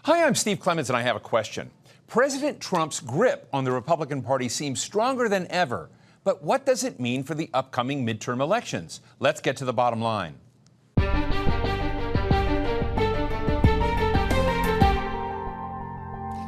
Hi, I'm Steve Clemons, and I have a question. President Trump's grip on the Republican Party seems stronger than ever. But what does it mean for the upcoming midterm elections? Let's get to the bottom line.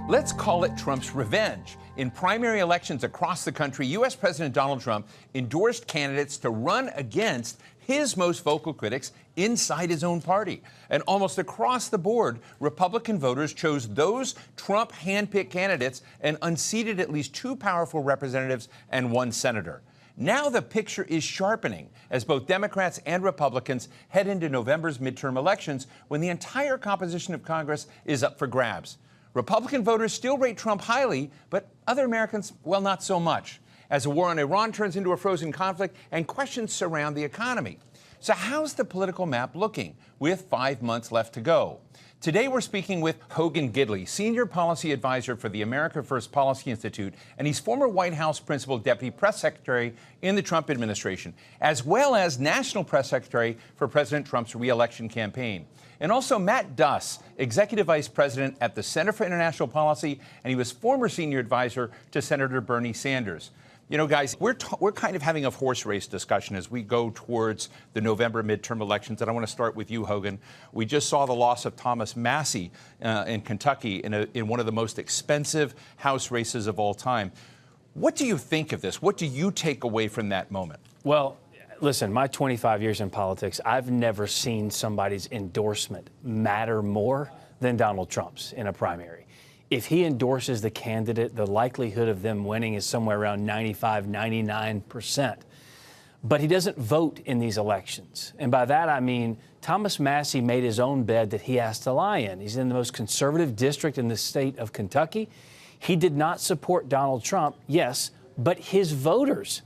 Let's call it Trump's revenge. In primary elections across the country, U.S. President Donald Trump endorsed candidates to run against his most vocal critics inside his own party. And almost across the board, Republican voters chose those Trump handpicked candidates and unseated at least 2 powerful representatives and 1 senator. Now the picture is sharpening as both Democrats and Republicans head into November's midterm elections when the entire composition of Congress is up for grabs. Republican voters still rate Trump highly, but other Americans, well, not so much, as the war on Iran turns into a frozen conflict and questions surround the economy. So how's the political map looking with 5 months left to go? Today we're speaking with Hogan Gidley, Senior Policy Advisor for the America First Policy Institute, and he's former White House Principal Deputy Press Secretary in the Trump administration, as well as National Press Secretary for President Trump's re-election campaign. And also Matt Duss, Executive Vice President at the Center for International Policy, and he was former Senior Advisor to Senator Bernie Sanders. You know, guys, we're kind of having a horse race discussion as we go towards the November midterm elections. And I want to start with you, Hogan. We just saw the loss of Thomas Massie in Kentucky in one of the most expensive House races of all time. What do you think of this? What do you take away from that moment? Well, listen, my 25 years in politics, I've never seen somebody's endorsement matter more than Donald Trump's in a primary. If he endorses the candidate, the likelihood of them winning is somewhere around 95, 99%. But he doesn't vote in these elections. And by that, I mean Thomas Massie made his own bed that he has to lie in. He's in the most conservative district in the state of Kentucky. He did not support Donald Trump, yes, but his voters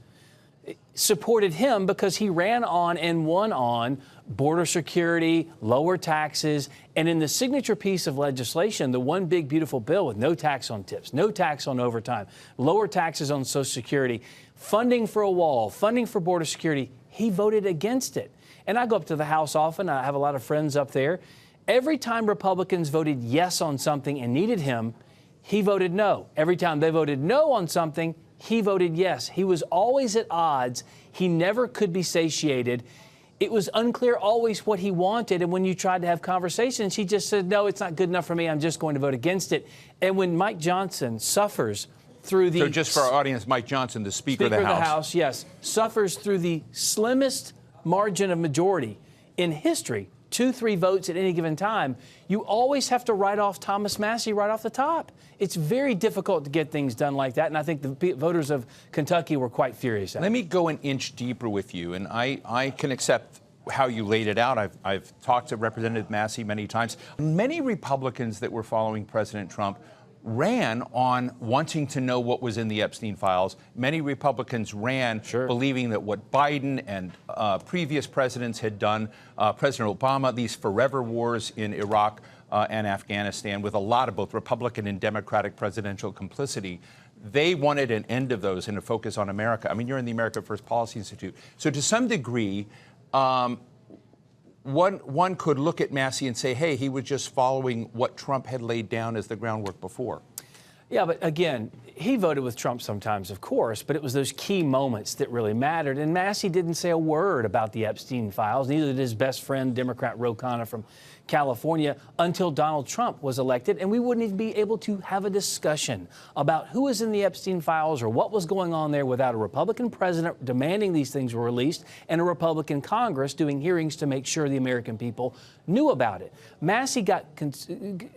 supported him because he ran on and won on border security, lower taxes, and in the signature piece of legislation, the one big beautiful bill with no tax on tips, no tax on overtime, lower taxes on Social Security, funding for a wall, funding for border security, he voted against it. And I go up to the House often. I have a lot of friends up there. Every time Republicans voted yes on something and needed him, he voted no. Every time they voted no on something, he voted yes. He was always at odds. He never could be satiated. It was unclear always what he wanted. And when you tried to have conversations, he just said, no, it's not good enough for me. I'm just going to vote against it. And when Mike Johnson suffers through the... So just for our audience, Mike Johnson, the Speaker of the House. Yes, suffers through the slimmest margin of majority in history, 2-3 votes at any given time, you always have to write off Thomas Massie right off the top. It's very difficult to get things done like that, and I think the voters of Kentucky were quite furious at it. Let me go an inch deeper with you, and I can accept how you laid it out. I've talked to Representative Massie many times. Many Republicans that were following President Trump ran on wanting to know what was in the Epstein files. Many Republicans ran believing that what Biden and previous presidents had done, President Obama, these forever wars in Iraq and Afghanistan, with a lot of both Republican and Democratic presidential complicity, they wanted an end of those and a focus on America. I mean, you're in the America First Policy Institute. So to some degree, one could look at Massie and say, hey, he was just following what Trump had laid down as the groundwork before. Yeah, but again, he voted with Trump sometimes, of course, but it was those key moments that really mattered. And Massie didn't say a word about the Epstein files, neither did his best friend, Democrat Ro Khanna from California, until Donald Trump was elected. And we wouldn't even be able to have a discussion about who was in the Epstein files or what was going on there without a Republican president demanding these things were released and a Republican Congress doing hearings to make sure the American people knew about it. Massie got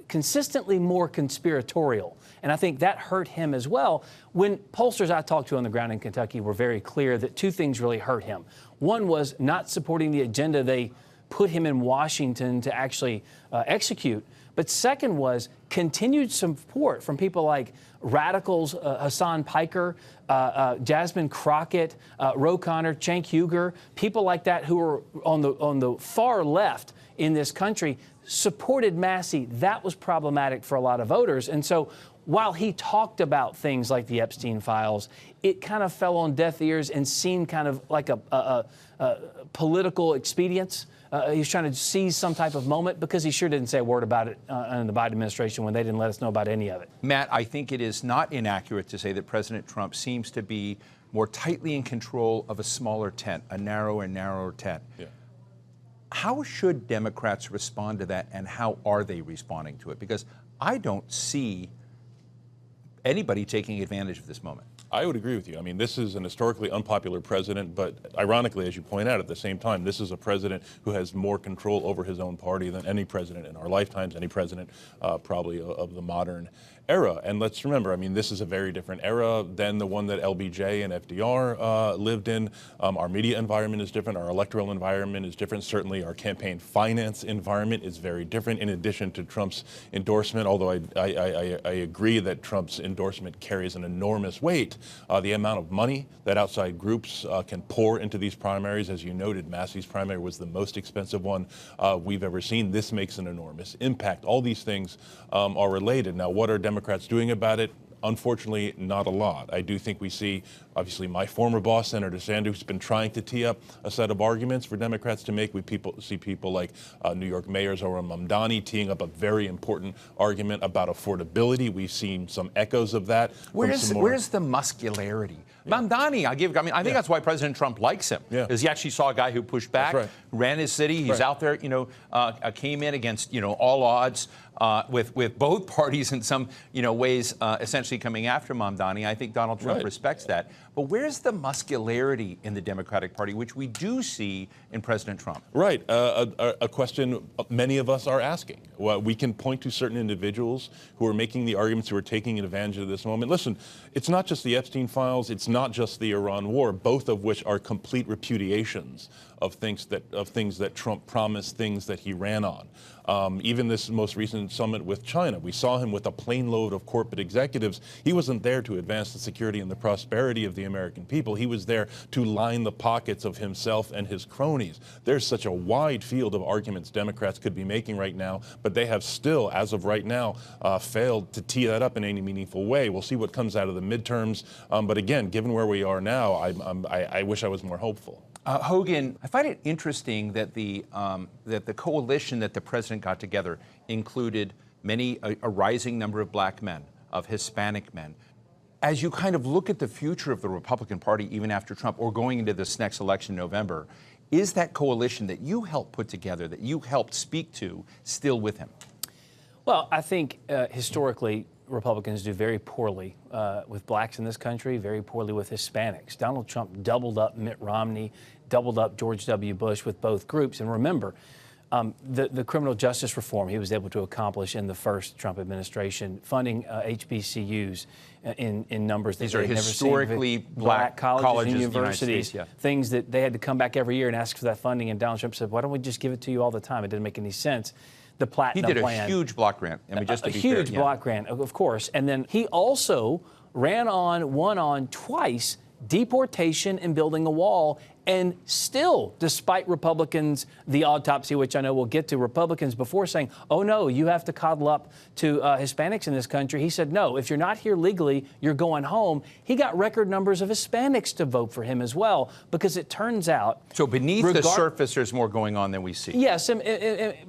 consistently more conspiratorial, and I think that hurt him as well. When pollsters I talked to on the ground in Kentucky were very clear that 2 things really hurt him. One was not supporting the agenda they put him in Washington to actually execute. But second was continued support from people like radicals, Hassan Piker, Jasmine Crockett, Ro Khanna, Cenk Uygur, people like that who are on the far left in this country supported Massie. That was problematic for a lot of voters. And so while he talked about things like the Epstein files, it kind of fell on deaf ears and seemed kind of like a political expedience he was trying to seize some type of moment, because he sure didn't say a word about it in the Biden administration when they didn't let us know about any of it. Matt, I think it is not inaccurate to say that President Trump seems to be more tightly in control of a smaller tent, a narrower and narrower tent. Yeah. How should Democrats respond to that, and how are they responding to it? Because I don't see anybody taking advantage of this moment. I would agree with you. I mean, this is an historically unpopular president, but ironically, as you point out, at the same time, this is a president who has more control over his own party than any president in our lifetimes, any president probably of the modern era. And let's remember, I mean, this is a very different era than the one that LBJ and FDR lived in. Our media environment is different. Our electoral environment is different. Certainly, our campaign finance environment is very different, in addition to Trump's endorsement, although I agree that Trump's endorsement carries an enormous weight. The amount of money that outside groups can pour into these primaries, as you noted, Massie's primary was the most expensive one we've ever seen. This makes an enormous impact. All these things are related. Now, what are Democrats doing about it? Unfortunately, not a lot. I do think we see, obviously, my former boss, Senator Sanders, has been trying to tee up a set of arguments for Democrats to make. We see people like New York Mayor Zohran Mamdani teeing up a very important argument about affordability. We've seen some echoes of that. Where's the muscularity? Yeah. Mamdani, I think that's why President Trump likes him. Yeah. Because he actually saw a guy who pushed back, right. ran his city. He's right. out there, came in against, all odds. With both parties in some ways essentially coming after Mamdani. I think Donald Trump right. respects that. But where's the muscularity in the Democratic Party, which we do see in President Trump? Right. A question many of us are asking. Well, we can point to certain individuals who are making the arguments, who are taking advantage of this moment. Listen, it's not just the Epstein files. It's not just the Iran war, both of which are complete repudiations of things that Trump promised, things that he ran on. Even this most recent summit with China, we saw him with a plane load of corporate executives. He wasn't there to advance the security and the prosperity of the American people. He was there to line the pockets of himself and his cronies. There's such a wide field of arguments Democrats could be making right now, but they have still, as of right now, failed to tee that up in any meaningful way. We'll see what comes out of the midterms. But again, given where we are now, I wish I was more hopeful. Hogan, I find it interesting that the coalition that the president got together included a rising number of black men, of Hispanic men. As you kind of look at the future of the Republican Party, even after Trump, or going into this next election in November, is that coalition that you helped put together, that you helped speak to, still with him? Well, I think historically, Republicans do very poorly with blacks in this country, very poorly with Hispanics. Donald Trump doubled up Mitt Romney, doubled up George W. Bush with both groups. And remember, the criminal justice reform he was able to accomplish in the first Trump administration, funding HBCUs in numbers that these are they had historically never seen, black colleges and universities, States, yeah. Things that they had to come back every year and ask for that funding. And Donald Trump said, "Why don't we just give it to you all the time?" It didn't make any sense. The Platinum Plan. He did plan. a huge block grant. I mean, just to be fair, huge block grant, of course. And then he also won on twice deportation and building a wall. And still, despite Republicans, the autopsy, which I know we'll get to, Republicans before saying, oh, no, you have to coddle up to Hispanics in this country. He said, no, if you're not here legally, you're going home. He got record numbers of Hispanics to vote for him as well, because it turns out. So beneath the surface, there's more going on than we see. Yes,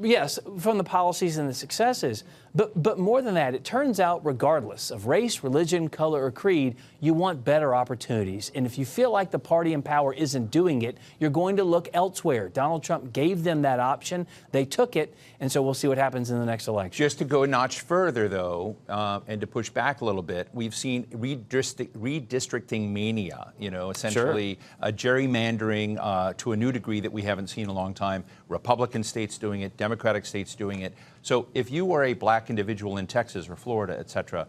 yes, from the policies and the successes. But more than that, it turns out, regardless of race, religion, color, or creed, you want better opportunities. And if you feel like the party in power isn't doing it, you're going to look elsewhere. Donald Trump gave them that option. They took it. And so we'll see what happens in the next election. Just to go a notch further, though, and to push back a little bit, we've seen redistricting mania, essentially gerrymandering to a new degree that we haven't seen in a long time. Republican states doing it, Democratic states doing it. So if you are a black individual in Texas or Florida, et cetera,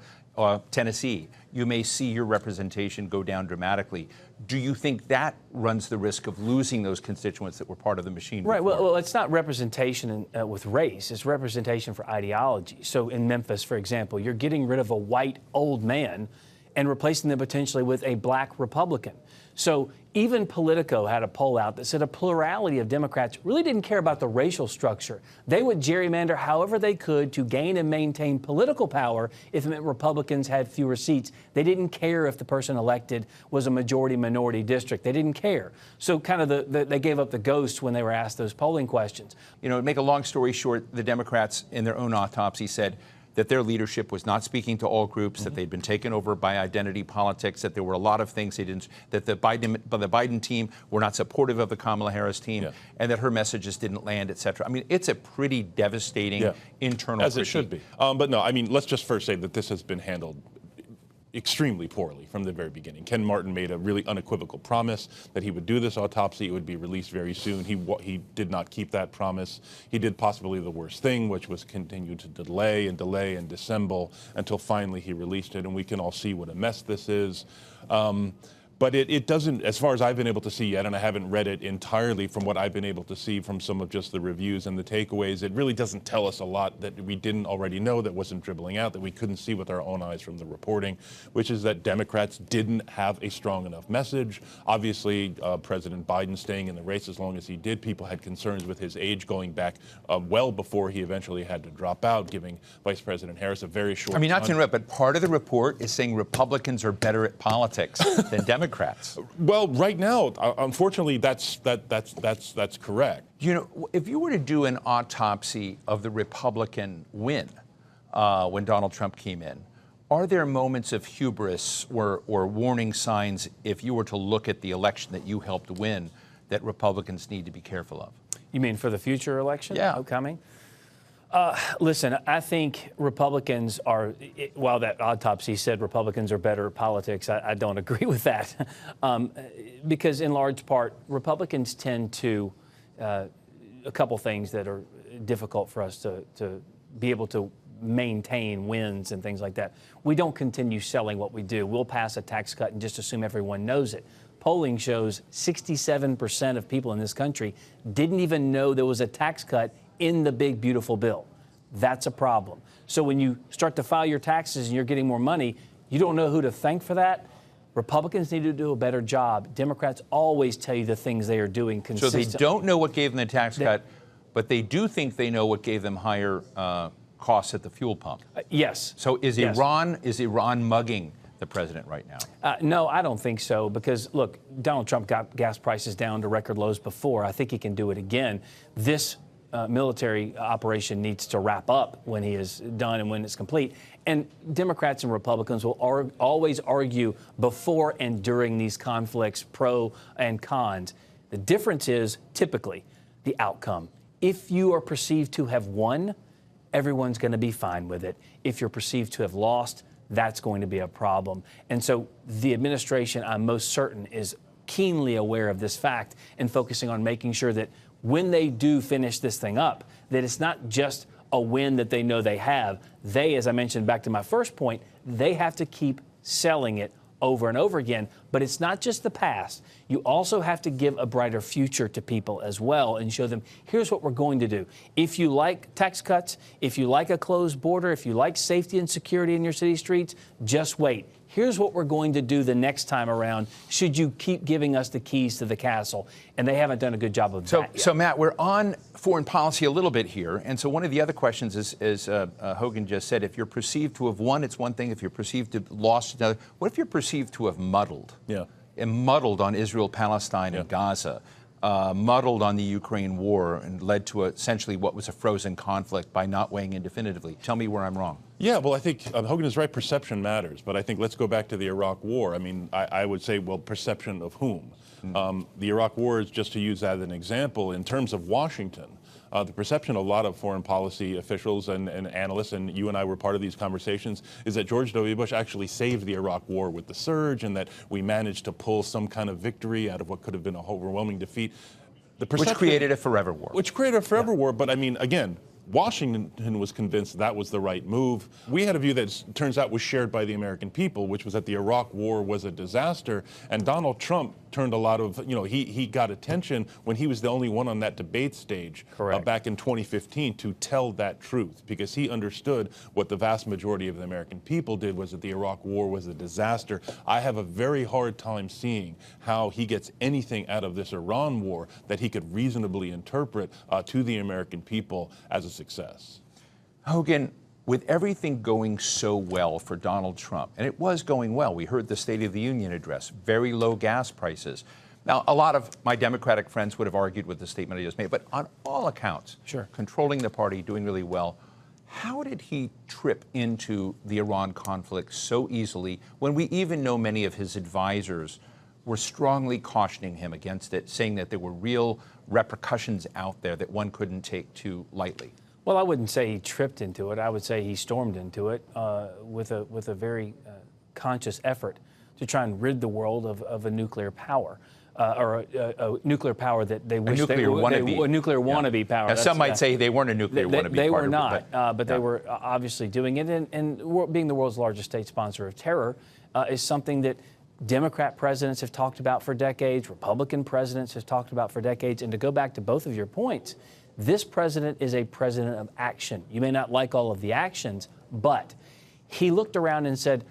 Tennessee, you may see your representation go down dramatically. Do you think that runs the risk of losing those constituents that were part of the machine? Right. Well, it's not representation with race. It's representation for ideology. So in Memphis, for example, you're getting rid of a white old man and replacing them potentially with a black Republican. So even Politico had a poll out that said a plurality of Democrats really didn't care about the racial structure. They would gerrymander however they could to gain and maintain political power if it meant Republicans had fewer seats. They didn't care if the person elected was a majority-minority district. They didn't care. So kind of they gave up the ghost when they were asked those polling questions. You know, to make a long story short, the Democrats in their own autopsy said that their leadership was not speaking to all groups, that they'd been taken over by identity politics, that there were a lot of things they didn't, that the Biden team were not supportive of the Kamala Harris team, and that her messages didn't land, et cetera. I mean, it's a pretty devastating internal As critique. it should be. But no, I mean, let's just first say that this has been handled extremely poorly from the very beginning. Ken Martin made a really unequivocal promise that he would do this autopsy. It would be released very soon. He did not keep that promise. He did possibly the worst thing, which was continue to delay and dissemble until finally he released it. And we can all see what a mess this is. But it doesn't, as far as I've been able to see yet, and I haven't read it entirely, from what I've been able to see from some of just the reviews and the takeaways, it really doesn't tell us a lot that we didn't already know, that wasn't dribbling out, that we couldn't see with our own eyes from the reporting, which is that Democrats didn't have a strong enough message. Obviously, President Biden staying in the race as long as he did, people had concerns with his age going back well before he eventually had to drop out, giving Vice President Harris a very short I mean, not to time. interrupt, but part of the report is saying Republicans are better at politics than Democrats. Well, right now, unfortunately, that's correct. You know, if you were to do an autopsy of the Republican win when Donald Trump came in, are there moments of hubris or warning signs, if you were to look at the election that you helped win, that Republicans need to be careful of? You mean for the future election? Yeah. Upcoming? Listen, I think Republicans are, while that autopsy said Republicans are better at politics, I don't agree with that. Because in large part, Republicans tend to, a couple things that are difficult for us to be able to maintain wins and things like that. We don't continue selling what we do. We'll pass a tax cut and just assume everyone knows it. Polling shows 67% of people in this country didn't even know there was a tax cut in the big, beautiful bill. That's a problem. So when you start to file your taxes and you're getting more money, you don't know who to thank for that. Republicans need to do a better job. Democrats always tell you the things they are doing consistently. So they don't know what gave them the tax cut, but they do think they know what gave them higher costs at the fuel pump. Yes. So is Iran mugging the president right now? No, I don't think so, because, look, Donald Trump got gas prices down to record lows before. I think he can do it again. This military operation needs to wrap up when he is done and when it's complete. And Democrats and Republicans will always argue before and during these conflicts, pro and cons. The difference is typically the outcome. If you are perceived to have won, everyone's going to be fine with it. If you're perceived to have lost, that's going to be a problem. And so the administration, I'm most certain, is keenly aware of this fact and focusing on making sure that when they do finish this thing up, that it's not just a win that they know they have. They, as I mentioned back to my first point, they have to keep selling it over and over again. But it's not just the past. You also have to give a brighter future to people as well and show them, here's what we're going to do. If you like tax cuts, if you like a closed border, if you like safety and security in your city streets, just wait. Here's what we're going to do the next time around, should you keep giving us the keys to the castle. And they haven't done a good job of that yet. So, Matt, we're on foreign policy a little bit here. And so one of the other questions is, as Hogan just said, if you're perceived to have won, it's one thing. If you're perceived to have lost, it's another. What if you're perceived to have muddled? Yeah. And muddled on Israel, Palestine, and Gaza, muddled on the Ukraine war, and led to essentially what was a frozen conflict by not weighing in definitively. Tell me where I'm wrong. Yeah, well, I think Hogan is right. Perception matters. But I think let's go back to the Iraq War. I mean, I would say, well, perception of whom? The Iraq War is, just to use that as an example, in terms of Washington. The perception of a lot of foreign policy officials and analysts, and you and I were part of these conversations, is that George W. Bush actually saved the Iraq War with the surge, and that we managed to pull some kind of victory out of what could have been an overwhelming defeat. Which created a forever war. Which created a forever war, but I mean, again, Washington was convinced that was the right move. We had a view that turns out was shared by the American people, which was that the Iraq War was a disaster. And Donald Trump turned a lot of, he got attention when he was the only one on that debate stage back in 2015 to tell that truth, because he understood what the vast majority of the American people did, was that the Iraq War was a disaster. I have a very hard time seeing how he gets anything out of this Iran war that he could reasonably interpret to the American people as a success. Hogan, with everything going so well for Donald Trump, and it was going well, we heard the State of the Union address, very low gas prices. Now, a lot of my Democratic friends would have argued with the statement I just made, but on all accounts, controlling the party, doing really well. How did he trip into the Iran conflict so easily when we even know many of his advisors were strongly cautioning him against it, saying that there were real repercussions out there that one couldn't take too lightly? Well, I wouldn't say he tripped into it. I would say he stormed into it with a very conscious effort to try and rid the world of a nuclear power. Or a nuclear power that they wish they were a nuclear wannabe power. Now, some might say they weren't a nuclear wannabe. They were not, but they were obviously doing it. And being the world's largest state sponsor of terror is something that Democrat presidents have talked about for decades, Republican presidents have talked about for decades. And to go back to both of your points, this president is a president of action. You may not like all of the actions, but he looked around and said,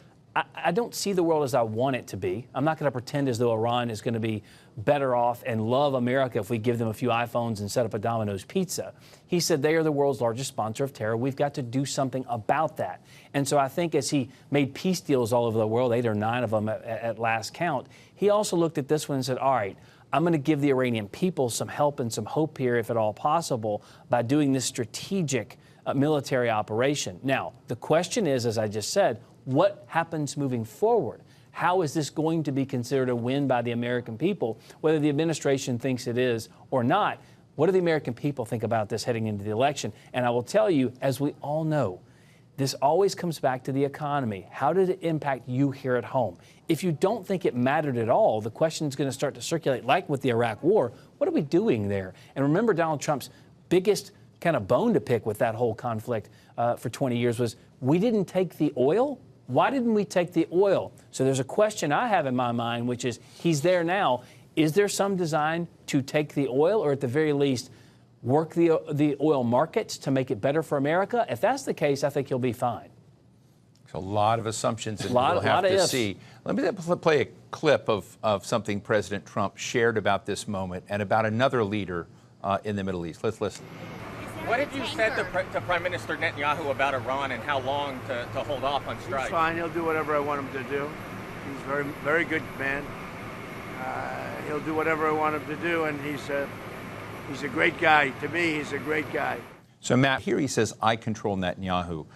I don't see the world as I want it to be. I'm not going to pretend as though Iran is going to be better off and love America if we give them a few iPhones and set up a Domino's pizza. He said they are the world's largest sponsor of terror. We've got to do something about that. And so I think as he made peace deals all over the world, 8 or 9 of them at last count, he also looked at this one and said, all right, I'm going to give the Iranian people some help and some hope here, if at all possible, by doing this strategic military operation. Now, the question is, as I just said, what happens moving forward? How is this going to be considered a win by the American people, whether the administration thinks it is or not? What do the American people think about this heading into the election? And I will tell you, as we all know, this always comes back to the economy. How did it impact you here at home? If you don't think it mattered at all, the question is going to start to circulate, like with the Iraq War. What are we doing there? And remember, Donald Trump's biggest kind of bone to pick with that whole conflict for 20 years was, we didn't take the oil. Why didn't we take the oil? So there's a question I have in my mind, which is, he's there now. Is there some design to take the oil, or at the very least, work the oil markets to make it better for America? If that's the case, I think he'll be fine. There's a lot of assumptions, and we'll have to see. Let me play a clip of something President Trump shared about this moment and about another leader in the Middle East. Let's listen. What have you said to Prime Minister Netanyahu about Iran and how long to hold off on strikes? He's fine. He'll do whatever I want him to do. He's a very good man. He'll do whatever I want him to do, and he's a great guy. To me, he's a great guy. So, Matt, here he says, I control Netanyahu.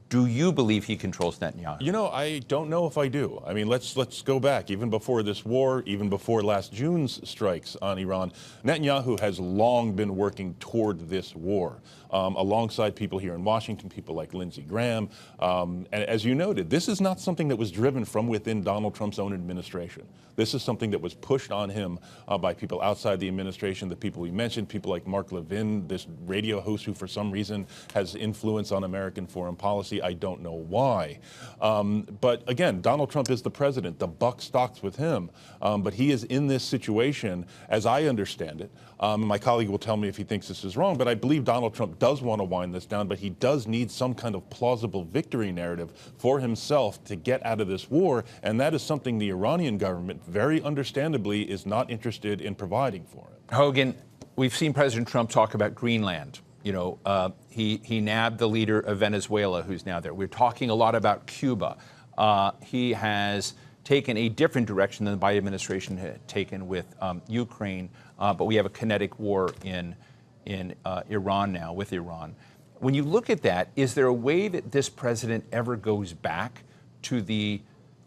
Do you believe he controls Netanyahu? You know, I don't know if I do. I mean, let's go back. Even before this war, even before last June's strikes on Iran, Netanyahu has long been working toward this war, alongside people here in Washington, people like Lindsey Graham. And as you noted, this is not something that was driven from within Donald Trump's own administration. This is something that was pushed on him by people outside the administration, the people we mentioned, people like Mark Levin, this radio host who for some reason has influence on American foreign policy. I don't know why. But again, Donald Trump is the president. The buck stops with him. But he is in this situation, as I understand it. My colleague will tell me if he thinks this is wrong, but I believe Donald Trump does want to wind this down, but he does need some kind of plausible victory narrative for himself to get out of this war, and that is something the Iranian government, very understandably, is not interested in providing for him. Hogan, we've seen President Trump talk about Greenland. You know, he nabbed the leader of Venezuela, who's now there. We're talking a lot about Cuba. He has taken a different direction than the Biden administration had taken with Ukraine, but we have a kinetic war in Iran now, with Iran. When you look at that, is there a way that this president ever goes back to the,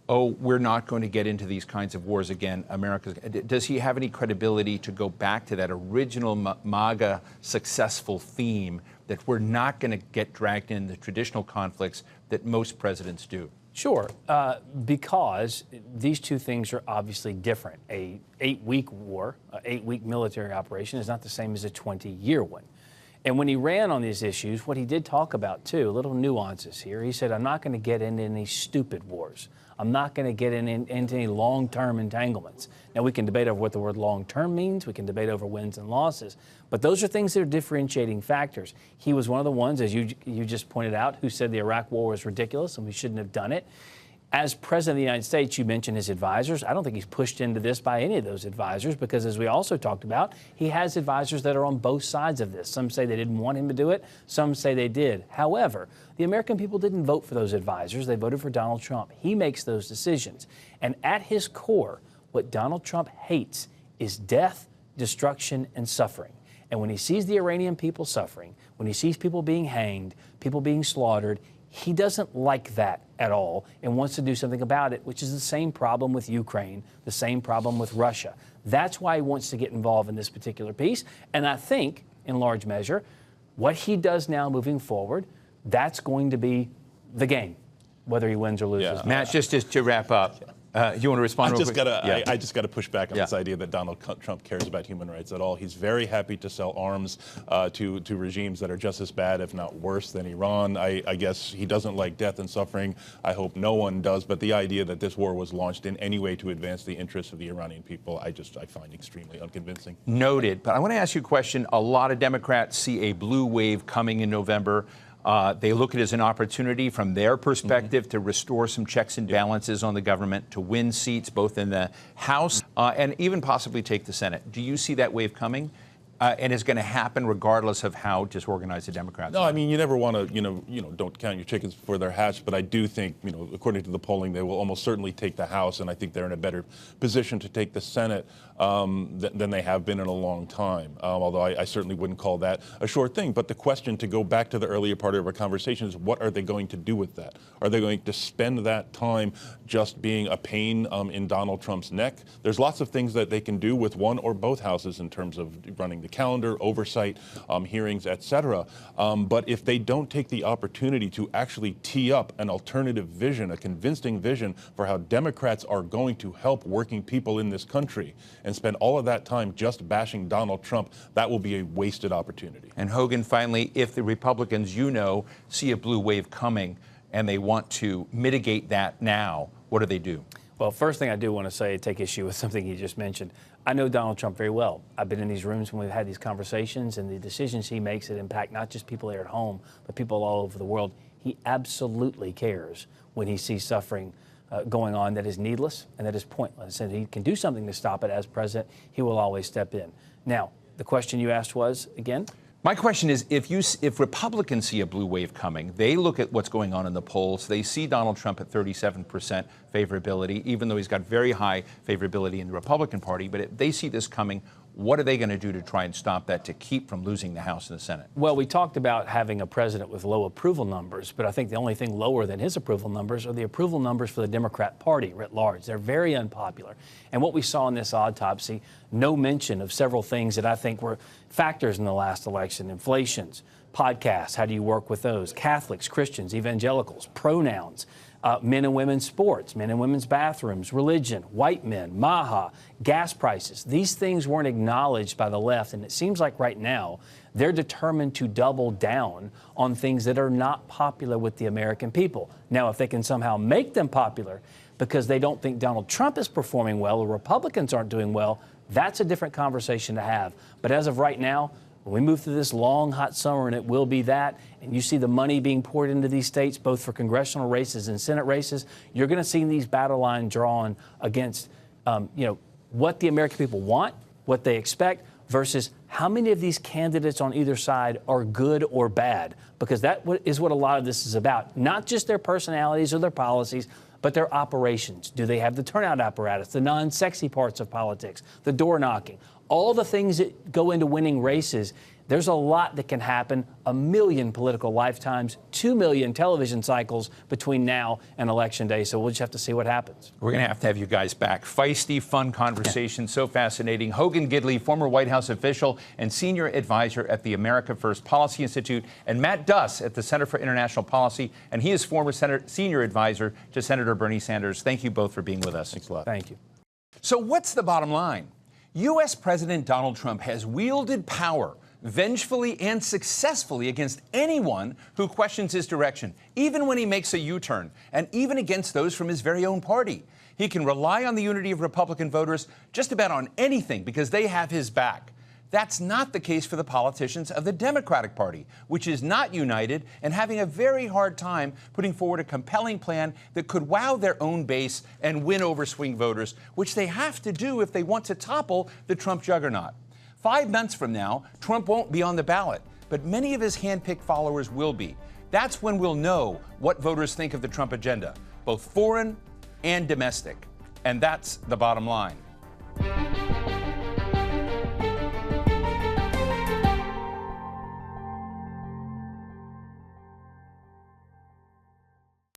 oh, we're not going to get into these kinds of wars again, America's, does he have any credibility to go back to that original MAGA successful theme that we're not going to get dragged in the traditional conflicts that most presidents do? Sure, because these two things are obviously different. A 8-week war, an 8-week military operation is not the same as a 20-year one. And when he ran on these issues, what he did talk about, too, little nuances here, he said, I'm not going to get into any stupid wars. I'm not going to get into any long-term entanglements. Now, we can debate over what the word long-term means. We can debate over wins and losses. But those are things that are differentiating factors. He was one of the ones, as you just pointed out, who said the Iraq war was ridiculous and we shouldn't have done it. As President of the United States, you mentioned his advisors. I don't think he's pushed into this by any of those advisors because, as we also talked about, he has advisors that are on both sides of this. Some say they didn't want him to do it. Some say they did. However, the American people didn't vote for those advisors. They voted for Donald Trump. He makes those decisions. And at his core, what Donald Trump hates is death, destruction, and suffering. And when he sees the Iranian people suffering, when he sees people being hanged, people being slaughtered, he doesn't like that at all and wants to do something about it, which is the same problem with Ukraine, the same problem with Russia. That's why he wants to get involved in this particular piece. And I think, in large measure, what he does now moving forward, that's going to be the game, whether he wins or loses. Yeah. Matt, just to wrap up, you want to respond? I just got to push back on this idea that Donald Trump cares about human rights at all. He's very happy to sell arms to regimes that are just as bad, if not worse, than Iran. I guess he doesn't like death and suffering. I hope no one does. But the idea that this war was launched in any way to advance the interests of the Iranian people, I find extremely unconvincing. Noted. But I want to ask you a question. A lot of Democrats see a blue wave coming in November. They look at it as an opportunity from their perspective to restore some checks and balances on the government, to win seats both in the House and even possibly take the Senate. Do you see that wave coming? And is going to happen regardless of how disorganized the Democrats are? No, I mean, you never want to, don't count your chickens before they're hatched. But I do think, according to the polling, they will almost certainly take the House, and I think they're in a better position to take the Senate than they have been in a long time. Although I certainly wouldn't call that a sure thing. But the question, to go back to the earlier part of our conversation, is what are they going to do with that? Are they going to spend that time just being a pain in Donald Trump's neck? There's lots of things that they can do with one or both houses in terms of running the calendar, oversight, hearings, etc. But if they don't take the opportunity to actually tee up an alternative vision, a convincing vision for how Democrats are going to help working people in this country, and spend all of that time just bashing Donald Trump, that will be a wasted opportunity. And Hogan, finally, if the Republicans, see a blue wave coming and they want to mitigate that now, what do they do? Well, first thing I do want to say, take issue with something he just mentioned. I know Donald Trump very well. I've been in these rooms when we've had these conversations, and the decisions he makes that impact not just people here at home, but people all over the world. He absolutely cares when he sees suffering going on that is needless and that is pointless. And he can do something to stop it as president. He will always step in. Now, the question you asked was, again? My question is, if Republicans see a blue wave coming, they look at what's going on in the polls. They see Donald Trump at 37% favorability, even though he's got very high favorability in the Republican Party. But if they see this coming, what are they going to do to try and stop that, to keep from losing the House and the Senate? Well, we talked about having a president with low approval numbers, but I think the only thing lower than his approval numbers are the approval numbers for the Democrat Party writ large. They're very unpopular. And what we saw in this autopsy, no mention of several things that I think were factors in the last election: inflations, podcasts, how do you work with those, Catholics, Christians, evangelicals, pronouns, men and women's sports, men and women's bathrooms, religion, white men, MAHA, gas prices. These things weren't acknowledged by the left, and it seems like right now they're determined to double down on things that are not popular with the American people. Now, if they can somehow make them popular because they don't think Donald Trump is performing well or Republicans aren't doing well, that's a different conversation to have. But as of right now, when we move through this long, hot summer, and it will be that, and you see the money being poured into these states, both for congressional races and Senate races, you're going to see these battle lines drawn against, what the American people want, what they expect, versus how many of these candidates on either side are good or bad, because that is what a lot of this is about. Not just their personalities or their policies, but their operations. Do they have the turnout apparatus, the non-sexy parts of politics, the door knocking, all the things that go into winning races? There's a lot that can happen. 1 million political lifetimes, 2 million television cycles between now and Election Day. So we'll just have to see what happens. We're going to have you guys back. Feisty, fun conversation, so fascinating. Hogan Gidley, former White House official and senior advisor at the America First Policy Institute, and Matt Duss at the Center for International Policy, and he is former senior advisor to Senator Bernie Sanders. Thank you both for being with us. Thanks a lot. Thank you. So what's the bottom line? U.S. President Donald Trump has wielded power vengefully and successfully against anyone who questions his direction, even when he makes a U-turn, and even against those from his very own party. He can rely on the unity of Republican voters just about on anything because they have his back. That's not the case for the politicians of the Democratic Party, which is not united and having a very hard time putting forward a compelling plan that could wow their own base and win over swing voters, which they have to do if they want to topple the Trump juggernaut. 5 months from now, Trump won't be on the ballot, but many of his hand-picked followers will be. That's when we'll know what voters think of the Trump agenda, both foreign and domestic. And that's the bottom line.